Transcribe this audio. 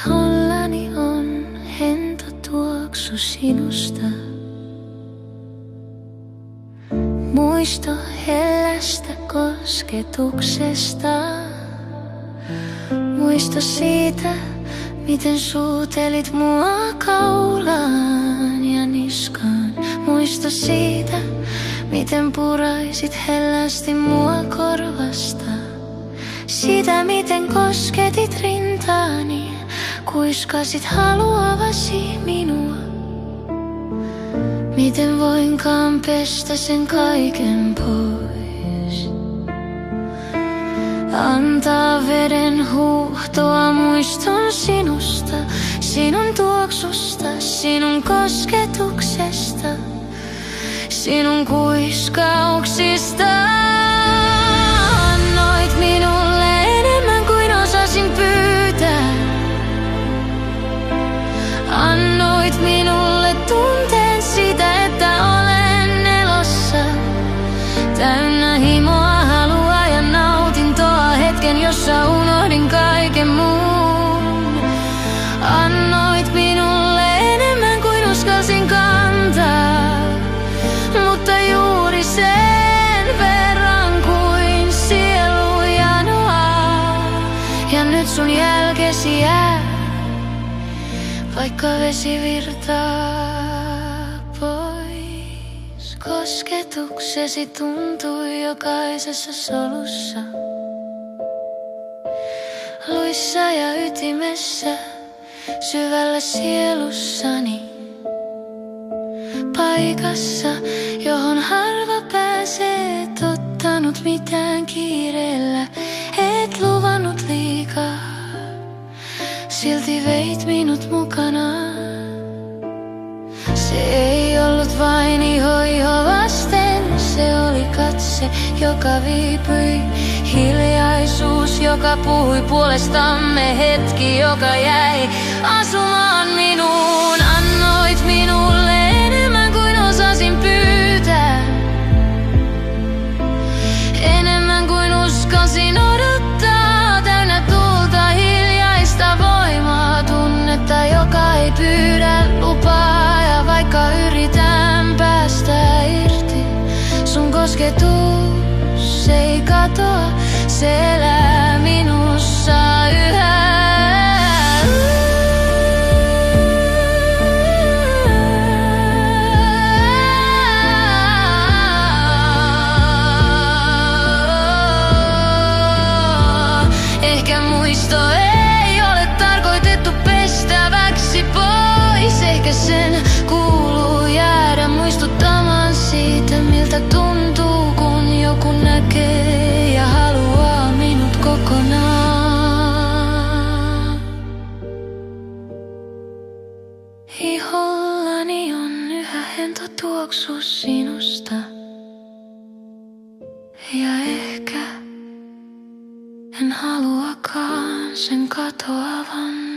Ihollani on hento tuoksu sinusta. Muisto hellästä kosketuksesta. Muisto siitä, miten suutelit mua kaulaan ja niskaan. Muisto siitä, miten puraisit hellästi mua korvasta. Siitä, miten kosketit rintaani, kuiskasit haluavasi minua. Miten voinkaan pestä sen kaiken pois? Antaa veden huuhtoa muiston sinusta, sinun tuoksusta, sinun kosketuksesta, sinun kuiskauksista. Annoit minulle enemmän kuin osasin pyytää. Annoit minulle tunteen siitä, että olen elossa. Täynnä himoa, halua ja nautintoa, hetken jossa unohdin kaiken muun. Annoit minulle enemmän kuin uskalsin kantaa, mutta juuri sen verran kuin sielu janoaa. Ja nyt sun jälkesi jää, vaikka vesi virtaa pois. Kosketuksesi tuntui jokaisessa solussa, luissa ja ytimessä, syvällä sielussani. Paikassa, johon harva pääsee, et ottanut mitään kiireellä, et luvannut liikaa. Silti veit minut mukanaan. Se ei ollut vain iho vasten, se oli katse, joka viipyi. Hiljaisuus, joka puhui puolestamme, hetki, joka jäi asumaan minuun. Annoit minulle enemmän kuin osasin pyytää, enemmän kuin uskalsin odottaa. Täynnä tulta, hiljaista voimaa, tunnetta, joka ei pyydä lupaa. Ja vaikka yritän päästä irti, sun kosketus ei katoa, se elää minussa yhä. Ehkä muisto ei ole tarkoitettu pestäväksi pois. Ehkä sen kuuluu jäädä muistuttamaan siitä, miltä tuntuu, kun joku näkee ja haluaa minut kokonaan. Ihollani on yhä hento tuoksu sinusta. Ja ehkä en haluakaan sen katoavan.